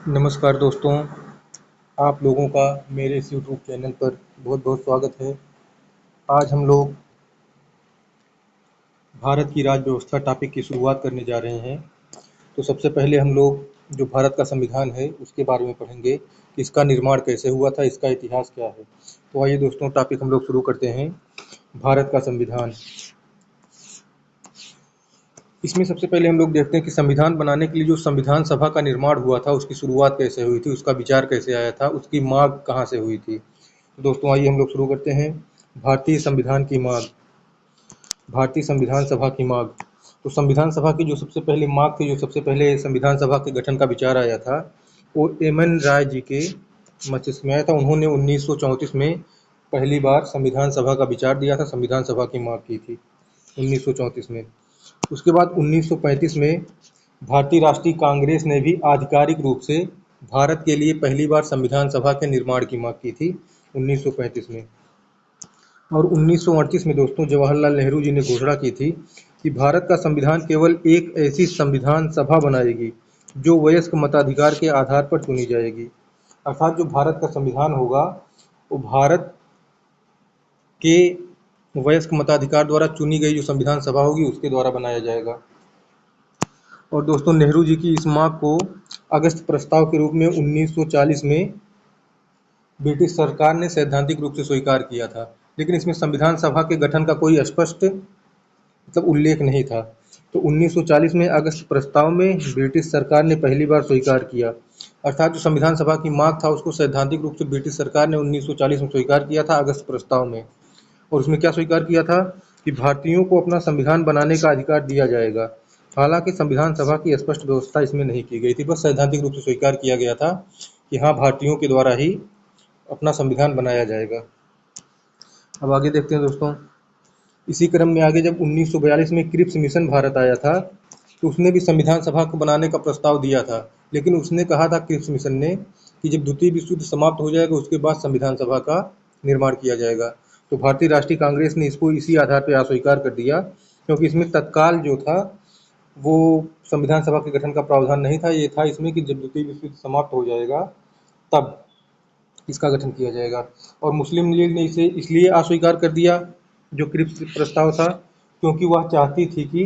नमस्कार दोस्तों, आप लोगों का मेरे इस यूट्यूब चैनल पर बहुत बहुत स्वागत है। आज हम लोग भारत की राज्य व्यवस्था टॉपिक की शुरुआत करने जा रहे हैं। तो सबसे पहले हम लोग जो भारत का संविधान है उसके बारे में पढ़ेंगे कि इसका निर्माण कैसे हुआ था, इसका इतिहास क्या है। तो आइए दोस्तों, टॉपिक हम लोग शुरू करते हैं। भारत का संविधान। इसमें सबसे पहले हम लोग देखते हैं कि संविधान बनाने के लिए जो संविधान सभा का निर्माण हुआ था उसकी शुरुआत कैसे हुई थी, उसका विचार कैसे आया था, उसकी मांग कहाँ से हुई थी। दोस्तों आइए हम लोग शुरू करते हैं। भारतीय संविधान की मांग। भारतीय संविधान सभा की मांग। तो संविधान सभा की जो सबसे पहली मांग थी, जो सबसे पहले संविधान सभा के गठन का विचार आया था, वो एम.एन. राय जी के मस्तिष्क में आया था। उन्होंने 1934 में पहली बार संविधान सभा का विचार दिया था, संविधान सभा की मांग की थी 1934 में। उसके बाद 1935 में भारतीय राष्ट्रीय कांग्रेस ने भी आधिकारिक रूप से भारत के लिए पहली बार संविधान सभा के निर्माण की मांग की थी 1935 में। और 1938 में दोस्तों जवाहरलाल नेहरू जी ने घोषणा की थी कि भारत का संविधान केवल एक ऐसी संविधान सभा बनाएगी जो वयस्क मताधिकार के आधार पर चुनी जाएगी। अर्थात जो भारत का संविधान होगा वो भारत के वयस्क मताधिकार द्वारा चुनी गई जो संविधान सभा होगी उसके द्वारा बनाया जाएगा। और दोस्तों नेहरू जी की इस मांग को अगस्त प्रस्ताव के रूप में 1940 में ब्रिटिश सरकार ने सैद्धांतिक रूप से स्वीकार किया था, लेकिन इसमें संविधान सभा के गठन का कोई स्पष्ट उल्लेख नहीं था। तो 1940 में अगस्त प्रस्ताव में ब्रिटिश सरकार ने पहली बार स्वीकार किया। अर्थात जो संविधान सभा की मांग था उसको सैद्धांतिक रूप से ब्रिटिश सरकार ने 1940 में स्वीकार किया था अगस्त प्रस्ताव में। और उसमें क्या स्वीकार किया था कि भारतीयों को अपना संविधान बनाने का अधिकार दिया जाएगा। हालांकि संविधान सभा की स्पष्ट व्यवस्था इसमें नहीं की गई थी, बस सैद्धांतिक रूप से स्वीकार किया गया था कि हाँ, भारतीयों के द्वारा ही अपना संविधान बनाया जाएगा। अब आगे देखते हैं दोस्तों। इसी क्रम में आगे जब 1942 में क्रिप्स मिशन भारत आया था तो उसने भी संविधान सभा को बनाने का प्रस्ताव दिया था, लेकिन उसने कहा था क्रिप्स मिशन ने कि जब द्वितीय विश्व युद्ध समाप्त हो जाएगा उसके बाद संविधान सभा का निर्माण किया जाएगा। तो भारतीय राष्ट्रीय कांग्रेस ने इसको इसी आधार पर अस्वीकार कर दिया, क्योंकि इसमें तत्काल जो था वो संविधान सभा के गठन का प्रावधान नहीं था। ये था इसमें कि जब द्वितीय विश्व युद्ध समाप्त हो जाएगा तब इसका गठन किया जाएगा। और मुस्लिम लीग ने इसे इसलिए अस्वीकार कर दिया जो क्रिप्स प्रस्ताव था, क्योंकि वह चाहती थी कि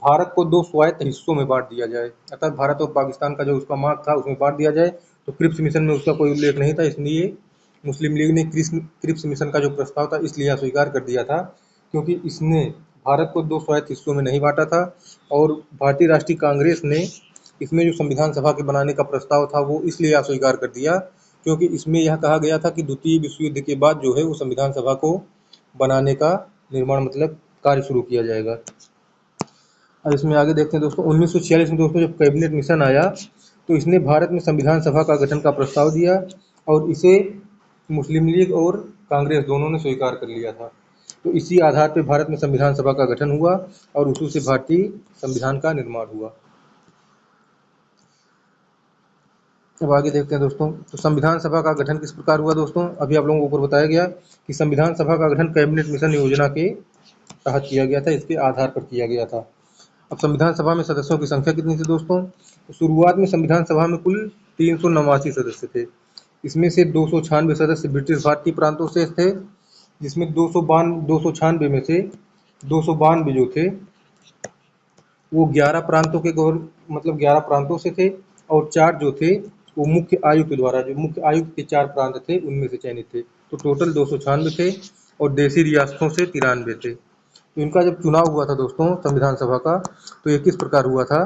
भारत को दो स्वायत्त हिस्सों में बांट दिया जाए, अर्थात भारत और पाकिस्तान का जो उसका मांग था उसमें बांट दिया जाए। तो क्रिप्स मिशन में उसका कोई उल्लेख नहीं था, इसलिए मुस्लिम लीग ने क्रिप्स मिशन का जो प्रस्ताव था इसलिए अस्वीकार कर दिया था, क्योंकि इसने भारत को दो स्वायत्त हिस्सों में नहीं बांटा था। और भारतीय राष्ट्रीय कांग्रेस ने इसमें जो संविधान सभा के बनाने का प्रस्ताव था वो इसलिए अस्वीकार कर दिया, क्योंकि इसमें यह कहा गया था कि द्वितीय विश्व युद्ध के बाद जो है वो संविधान सभा को बनाने का निर्माण कार्य शुरू किया जाएगा। अब इसमें आगे देखते हैं दोस्तों। 1946 में दोस्तों जब कैबिनेट मिशन आया तो इसने भारत में संविधान सभा का गठन का प्रस्ताव दिया और इसे मुस्लिम लीग और कांग्रेस दोनों ने स्वीकार कर लिया था। तो इसी आधार पर भारत में संविधान सभा का गठन हुआ और उसी से भारतीय संविधान का निर्माण हुआ। अब आगे देखते हैं दोस्तों। तो संविधान सभा का गठन किस प्रकार हुआ दोस्तों, अभी आप लोगों को ऊपर बताया गया कि संविधान सभा का गठन कैबिनेट मिशन योजना के तहत किया गया था, इसके आधार पर किया गया था। अब संविधान सभा में सदस्यों की संख्या कितनी थी दोस्तों, तो शुरुआत में संविधान सभा में कुल 389 सदस्य थे। इसमें से 296 सदस्य ब्रिटिश भारतीय प्रांतों से थे, जिसमें 296 में से 292 जो थे वो 11 प्रांतों के 11 प्रांतों से थे, और 4 जो थे वो मुख्य आयुक्त द्वारा, जो मुख्य आयुक्त के 4 प्रांत थे उनमें से चयनित थे। तो टोटल 296 थे और देशी रियासतों से 93 थे। तो इनका जब चुनाव हुआ था दोस्तों संविधान सभा का, तो ये किस प्रकार हुआ था,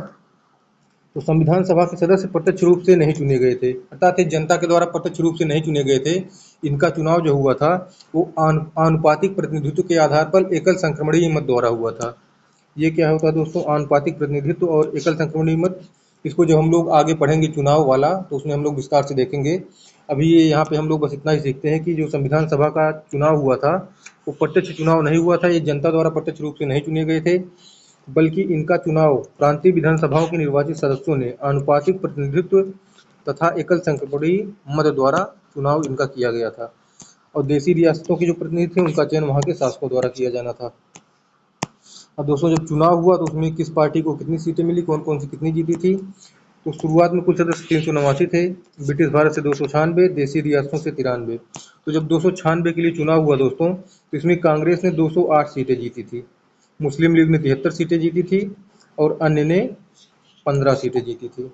तो संविधान सभा के सदस्य प्रत्यक्ष रूप से नहीं चुने गए थे, अर्थात ये जनता के द्वारा प्रत्यक्ष रूप से नहीं चुने गए थे। इनका चुनाव जो हुआ था वो आनुपातिक प्रतिनिधित्व के आधार पर एकल संक्रमणीय मत द्वारा हुआ था। ये क्या होता है दोस्तों, आनुपातिक प्रतिनिधित्व और एकल संक्रमणीय मत। इसको जब हम लोग आगे पढ़ेंगे चुनाव वाला तो उसमें हम लोग विस्तार से देखेंगे। अभी ये यहाँ पे हम लोग बस इतना ही सीखते हैं कि जो संविधान सभा का चुनाव हुआ था वो प्रत्यक्ष चुनाव नहीं हुआ था, ये जनता द्वारा प्रत्यक्ष रूप से नहीं चुने गए थे, बल्कि इनका चुनाव प्रांतीय विधानसभाओं के निर्वाचित सदस्यों ने आनुपातिक प्रतिनिधित्व तथा एकल संक्रमणीय मत द्वारा चुनाव इनका किया गया था। और देशी रियासतों के जो प्रतिनिधि थे उनका चयन वहाँ के शासकों द्वारा किया जाना था। अब दोस्तों जब चुनाव हुआ तो उसमें किस पार्टी को कितनी सीटें मिली, कौन कौन सी कितनी जीती थी, तो शुरुआत में कुल सदस्य 389 थे, ब्रिटिश भारत से 296, देसी रियासतों से 93। तो जब 296 के लिए चुनाव हुआ दोस्तों, तो इसमें कांग्रेस ने 208 सीटें जीती थी, मुस्लिम लीग ने 73 सीटें जीती थी और अन्य ने 15 सीटें जीती थी।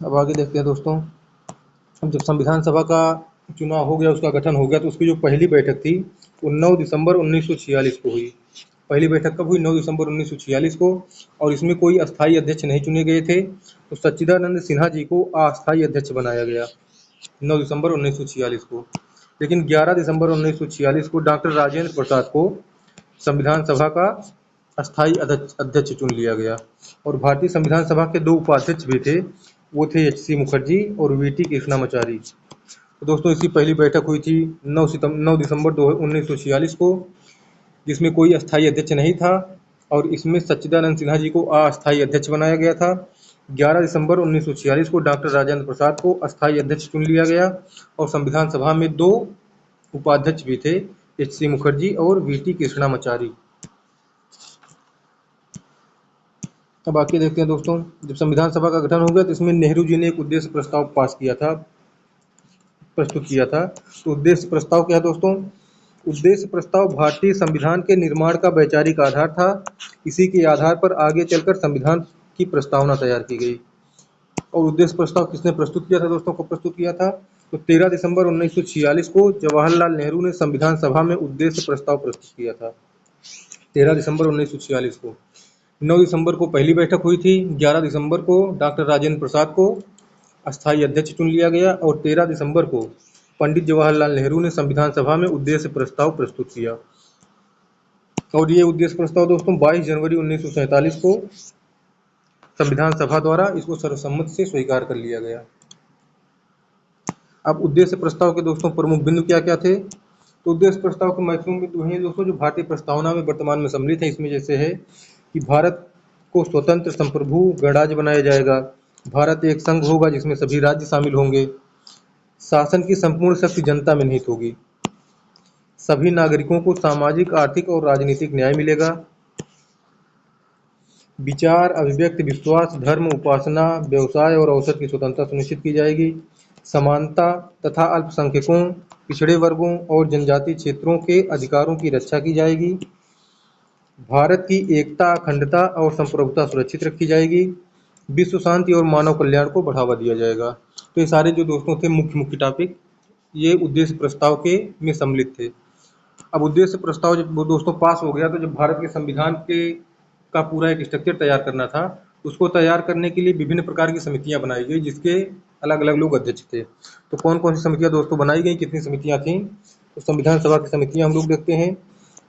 अब आगे देखते हैं दोस्तों, अब जब संविधान सभा का चुनाव हो गया, उसका गठन हो गया, तो उसकी जो पहली बैठक थी वो 9 दिसंबर 1946 को हुई। पहली बैठक कब हुई? 9 दिसंबर 1946 को। और इसमें कोई अस्थायी अध्यक्ष नहीं चुने गए थे, तो सच्चिदानंद सिन्हा जी को अस्थायी अध्यक्ष बनाया गया 9 दिसंबर 1946 को। लेकिन 11 दिसंबर 1946 को डॉक्टर राजेंद्र प्रसाद को संविधान सभा का अस्थायी अध्यक्ष चुन लिया गया। और भारतीय संविधान सभा के 2 उपाध्यक्ष भी थे, वो थे एच.सी. मुखर्जी और वी.टी. कृष्णामाचारी। तो दोस्तों इसकी पहली बैठक हुई थी 9 दिसंबर 1946 को, जिसमें कोई अस्थायी अध्यक्ष नहीं था और इसमें सच्चिदानंद सिन्हा जी को अस्थायी अध्यक्ष बनाया गया था। 11 दिसंबर 1946 को डॉक्टर राजेंद्र प्रसाद को अस्थायी अध्यक्ष चुन लिया गया और संविधान सभा में 2 उपाध्यक्ष भी थे, एच.सी. मुखर्जी और वी.टी. कृष्णामाचारी। अब आगे देखते हैं दोस्तों, जब संविधान सभा का गठन हो गया तो इसमें नेहरू जी ने एक उद्देश्य प्रस्ताव प्रस्तुत किया था। तो उद्देश्य प्रस्ताव क्या है दोस्तों? उद्देश्य प्रस्ताव भारतीय संविधान के निर्माण का वैचारिक आधार था। इसी के आधार पर आगे चलकर संविधान की प्रस्तावना तैयार की गई। और उद्देश्य प्रस्ताव किसने प्रस्तुत किया था दोस्तों? को प्रस्तुत किया था तो 13 दिसंबर 1946 को जवाहरलाल नेहरू ने संविधान सभा में उद्देश्य प्रस्ताव प्रस्तुत किया था। 13 दिसंबर 1946 को। 9 दिसंबर को पहली बैठक हुई थी, 11 दिसंबर को डॉक्टर राजेंद्र प्रसाद को अस्थायी अध्यक्ष चुन लिया गया और 13 दिसंबर को पंडित जवाहरलाल नेहरू ने संविधान सभा में उद्देश्य प्रस्ताव प्रस्तुत किया। और ये उद्देश्य प्रस्ताव दोस्तों 22 जनवरी 1947 को संविधान सभा द्वारा इसको सर्वसम्मति से स्वीकार कर लिया गया। अब उद्देश्य प्रस्ताव के दोस्तों प्रमुख बिंदु क्या क्या थे? तो उद्देश्य प्रस्ताव के महत्वपूर्ण बिंदु हैं दोस्तों जो भारतीय प्रस्तावना में वर्तमान में सम्मिलित है। इसमें जैसे है कि भारत को स्वतंत्र संप्रभु गणराज्य बनाया जाएगा, भारत एक संघ होगा जिसमें सभी राज्य शामिल होंगे, शासन की संपूर्ण शक्ति जनता में निहित होगी, सभी नागरिकों को सामाजिक, आर्थिक और राजनीतिक न्याय मिलेगा, विचार, अभिव्यक्ति, विश्वास, धर्म, उपासना, व्यवसाय और अवसर की स्वतंत्रता सुनिश्चित की जाएगी, समानता तथा अल्पसंख्यकों, पिछड़े वर्गों और जनजातीय क्षेत्रों के अधिकारों की रक्षा की जाएगी, भारत की एकता, अखंडता और संप्रभुता सुरक्षित रखी जाएगी, विश्व शांति और मानव कल्याण को बढ़ावा दिया जाएगा। तो ये सारे जो दोस्तों थे मुख्य मुख्य टॉपिक, ये उद्देश्य प्रस्ताव के में सम्मिलित थे। अब उद्देश्य प्रस्ताव जब वो दोस्तों पास हो गया, तो जब भारत के संविधान के का पूरा एक स्ट्रक्चर तैयार करना था, उसको तैयार करने के लिए विभिन्न प्रकार की समितियां बनाई गई, जिसके अलग अलग लोग अध्यक्ष थे। तो कौन कौन सी समितियां दोस्तों बनाई गई, कितनी समितियां थीं? तो संविधान सभा की समितियां हम लोग देखते हैं।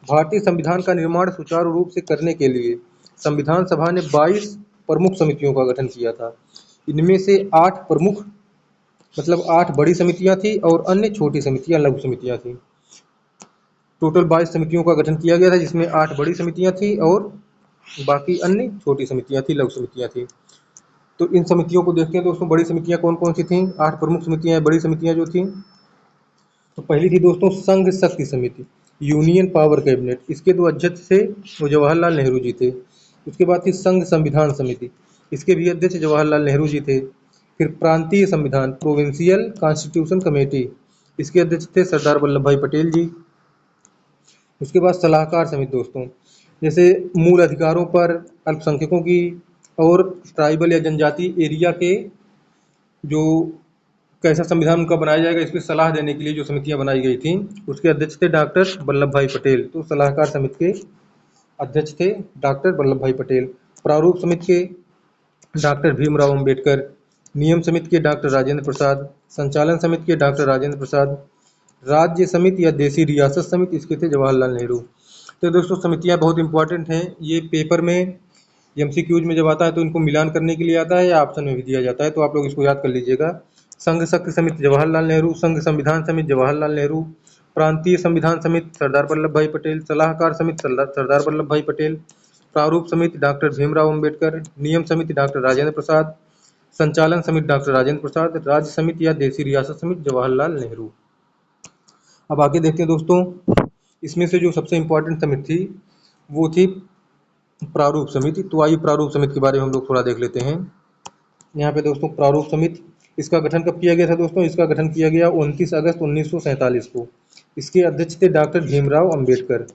भारतीय संविधान का निर्माण सुचारू रूप से करने के लिए संविधान सभा ने 22 प्रमुख समितियों का गठन किया था। इनमें से 8 प्रमुख मतलब 8 बड़ी समितियां थी और अन्य छोटी समितियां, लघु समितियां थी। टोटल 22 समितियों का गठन किया गया था, जिसमें 8 बड़ी समितियां थी और बाकी अन्य छोटी समितियां थी, लघु समितियां थी। तो इन समितियों को देखते हैं दोस्तों, बड़ी समितियां कौन कौन सी थीं? 8 प्रमुख समितियां, बड़ी समितियां जो थीं। तो पहली थी दोस्तों संघ शक्ति समिति, यूनियन पावर कैबिनेट। इसके 2 अध्यक्ष थे, वो जवाहरलाल नेहरू जी थे। उसके बाद थी संघ संविधान समिति, इसके भी अध्यक्ष जवाहरलाल नेहरू जी थे। फिर प्रांतीय संविधान, प्रोविंशियल कॉन्स्टिट्यूशन कमेटी, इसके अध्यक्ष थे सरदार वल्लभ भाई पटेल जी। उसके बाद सलाहकार समिति दोस्तों, जैसे मूल अधिकारों पर, अल्पसंख्यकों की और ट्राइबल या जनजाति एरिया के जो कैसा संविधान उनका बनाया जाएगा, इस पर सलाह देने के लिए जो समितियां बनाई गई थी, उसके अध्यक्ष थे डॉक्टर वल्लभ भाई पटेल। तो सलाहकार समिति के अध्यक्ष थे डॉक्टर वल्लभ भाई पटेल। प्रारूप समिति के डॉक्टर भीमराव अंबेडकर, नियम समिति के डॉक्टर राजेंद्र प्रसाद, संचालन समिति के डॉक्टर राजेंद्र प्रसाद, राज्य समिति या देसी रियासत समिति, इसके थे जवाहरलाल नेहरू। तो दोस्तों समितियां बहुत इंपॉर्टेंट हैं, ये पेपर में एमसीक्यूज में जब आता है तो इनको मिलान करने के लिए आता है या ऑप्शन में भी दिया जाता है, तो आप लोग इसको याद कर लीजिएगा। संघ शक्ति समिति जवाहरलाल नेहरू, संघ संविधान समिति जवाहरलाल नेहरू, प्रांतीय संविधान समिति सरदार वल्लभ भाई पटेल, सलाहकार समिति सरदार वल्लभ भाई पटेल, प्रारूप समिति डॉक्टर भीमराव अंबेडकर, नियम समिति डॉक्टर राजेंद्र प्रसाद, संचालन समिति डॉक्टर राजेंद्र प्रसाद, राज्य समिति या देसी रियासत समिति जवाहरलाल नेहरू। अब आगे देखते हैं दोस्तों, इसमें से जो सबसे इम्पोर्टेंट समिति थी वो थी प्रारूप समिति। तो आइए प्रारूप समिति के बारे में हम लोग थोड़ा देख लेते हैं। यहाँ पे दोस्तों प्रारूप समिति, इसका गठन कब किया गया था दोस्तों? इसका गठन किया गया 29 अगस्त 1947 को। इसके अध्यक्ष थे डॉक्टर भीमराव अंबेडकर।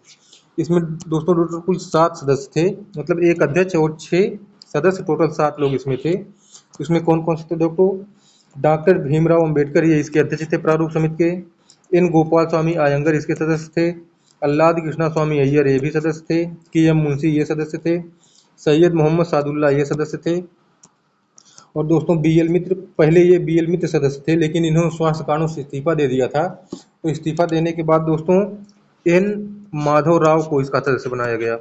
इसमें दोस्तों टोटल कुल 7 सदस्य थे, मतलब एक अध्यक्ष और 6 सदस्य, टोटल 7 लोग इसमें थे। इसमें कौन कौन से थे दोस्तों? डॉक्टर भीमराव अंबेडकर ये इसके अध्यक्ष थे प्रारूप समिति के। एन गोपाल स्वामी आयंगर इसके सदस्य थे। अल्लाद कृष्णा स्वामी अय्यर ये भी सदस्य थे। के एम मुंशी ये सदस्य थे। सैयद मोहम्मद सादुल्ला ये सदस्य थे। और दोस्तों बीएल मित्र, पहले ये बीएल मित्र सदस्य थे, लेकिन इन्होंने स्वास्थ्य कारणों से इस्तीफा दे दिया था। तो इस्तीफा देने के बाद दोस्तों एन माधव राव को इसका सदस्य बनाया गया।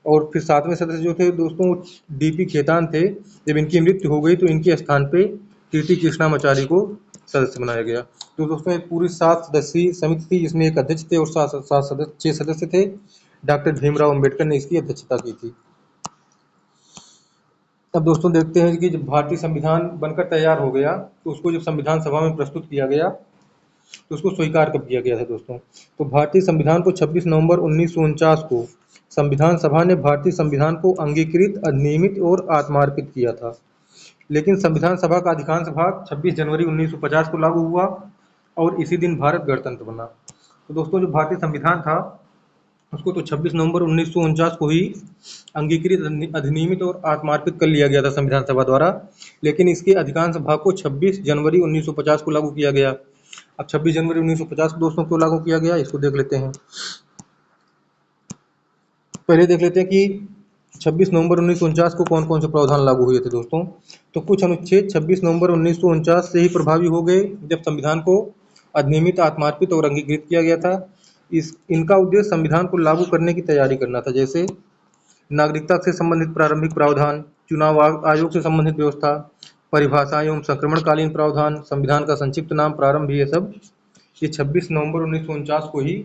और फिर 7वें सदस्य जो थे दोस्तों डीपी खेतान थे। जब इनकी मृत्यु हो गई तो इनके स्थान पे टीटी कृष्णामाचारी को सदस्य बनाया गया। तो दोस्तों एक पूरी 7 सदस्यीय समिति थी, जिसमें एक अध्यक्ष थे और 6 सदस्य थे। डॉक्टर भीमराव अंबेडकर ने इसकी अध्यक्षता की थी। अब दोस्तों देखते हैं कि जब भारतीय संविधान बनकर तैयार हो गया तो उसको जब संविधान सभा में प्रस्तुत किया गया तो उसको स्वीकार कब किया गया था दोस्तों? तो भारतीय संविधान को 26 नवंबर 1949 को संविधान सभा ने भारतीय संविधान को अंगीकृत, अधिनियमित और आत्मार्पित किया था। लेकिन संविधान सभा का अधिकांश भाग 26 जनवरी 1950 को लागू हुआ और इसी दिन भारत गणतंत्र बना। तो दोस्तों जो भारतीय संविधान था उसको तो 26 नवंबर 1949 को ही अंगीकृत, अधिनियमित और आत्मार्पित कर लिया गया था संविधान सभा द्वारा। लेकिन इसके अधिकांश भाग को 26 जनवरी 1950 को लागू किया गया। अब 26 जनवरी 1950 को दोस्तों क्यों लागू किया गया, इसको देख लेते हैं। पहले देख लेते हैं कि 26 नवंबर 1949 को कौन कौन से प्रावधान लागू हुए थे दोस्तों। तो कुछ अनुच्छेद 26 नवंबर 1949 से ही प्रभावी हो गए, जब संविधान को अधिनियमित, आत्मार्पित और अंगीकृत किया गया था। इनका उद्देश्य संविधान को लागू करने की तैयारी करना था, जैसे नागरिकता से संबंधित प्रारंभिक प्रावधान, चुनाव आयोग से संबंधित व्यवस्था, परिभाषा एवं संक्रमणकालीन प्रावधान, संविधान का संक्षिप्त नाम, प्रारंभ, ये सब ये 26 नवंबर 1949 को ही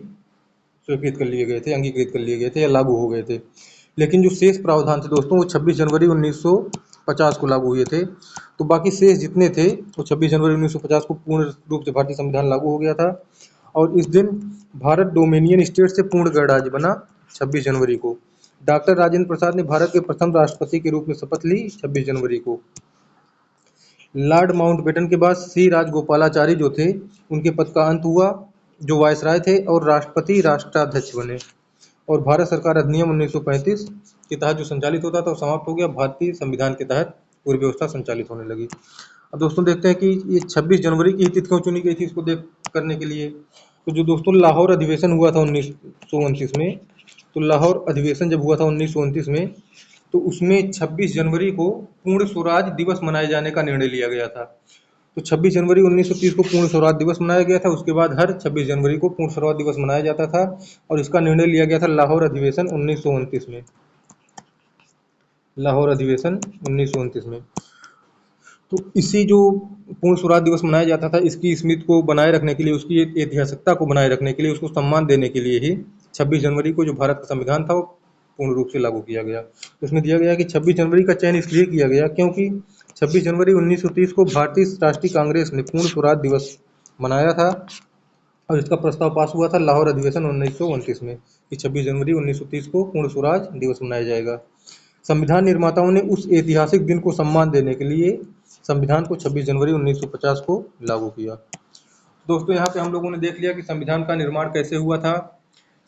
स्वीकृत कर लिए गए थे, अंगीकृत कर लिए गए थे या लागू हो गए थे। लेकिन जो शेष प्रावधान थे दोस्तों वो 26 जनवरी 1950 को लागू हुए थे। तो बाकी शेष जितने थे वो 26 जनवरी 1950 को पूर्ण रूप से भारतीय संविधान लागू हो गया था। और इस दिन भारत डोमिनियन स्टेट से पूर्ण गणराज्य बना 26 जनवरी को। डॉक्टर राजेंद्र प्रसाद ने भारत के प्रथम राष्ट्रपति के रूप में शपथ ली 26 जनवरी को। लॉर्ड माउंटबेटन के बाद सी राजगोपालाचारी जो थे उनके पद का अंत हुआ, जो वायसराय थे, और राष्ट्रपति राष्ट्राध्यक्ष बने। और भारत सरकार अधिनियम 1935 के तहत जो संचालित होता था वो समाप्त हो गया। भारतीय संविधान के तहत पूरी व्यवस्था संचालित होने लगी। अब दोस्तों देखते हैं कि ये 26 जनवरी की तिथि क्यों चुनी गई थी इसको देख करने के लिए। तो जो दोस्तों लाहौर अधिवेशन हुआ था 1929 में, तो लाहौर अधिवेशन जब हुआ था 1929 में, तो उसमें 26 जनवरी को पूर्ण स्वराज दिवस मनाए जाने का निर्णय लिया गया था। तो 26 जनवरी 1930 को पूर्ण स्वराज दिवस मनाया गया था। उसके बाद हर 26 जनवरी को पूर्ण स्वराज दिवस मनाया जाता था और इसका निर्णय लिया गया था लाहौर अधिवेशन 1929 में। लाहौर अधिवेशन 1929 में। तो इसी जो पूर्ण स्वराज दिवस मनाया जाता था, इसकी स्मृति को बनाए रखने के लिए, उसकी ऐतिहासिकता को बनाए रखने के लिए, उसको सम्मान देने के लिए ही 26 जनवरी को जो भारत का संविधान था वो पूर्ण रूप से लागू किया गया। उसमें दिया गया कि 26 जनवरी का चयन इसलिए किया गया क्योंकि 26 जनवरी 1930 को भारतीय राष्ट्रीय कांग्रेस ने पूर्ण स्वराज दिवस मनाया था और इसका प्रस्ताव पास हुआ था लाहौर अधिवेशन 1929 में कि 26 जनवरी 1930 को पूर्ण स्वराज दिवस मनाया जाएगा। संविधान निर्माताओं ने उस ऐतिहासिक दिन को सम्मान देने के लिए संविधान को 26 जनवरी 1950 को लागू किया। दोस्तों यहाँ पे हम लोगों ने देख लिया कि संविधान का निर्माण कैसे हुआ था,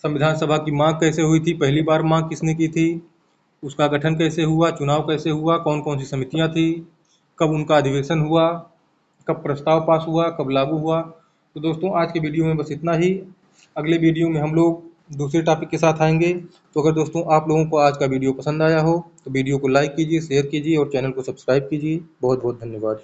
संविधान सभा की मांग कैसे हुई थी, पहली बार मांग किसने की थी, उसका गठन कैसे हुआ, चुनाव कैसे हुआ, कौन कौन सी समितियां थी, कब उनका अधिवेशन हुआ, कब प्रस्ताव पास हुआ, कब लागू हुआ। तो दोस्तों आज के वीडियो में बस इतना ही। अगले वीडियो में हम लोग दूसरे टॉपिक के साथ आएंगे। तो अगर दोस्तों आप लोगों को आज का वीडियो पसंद आया हो तो वीडियो को लाइक कीजिए, शेयर कीजिए और चैनल को सब्सक्राइब कीजिए। बहुत बहुत धन्यवाद।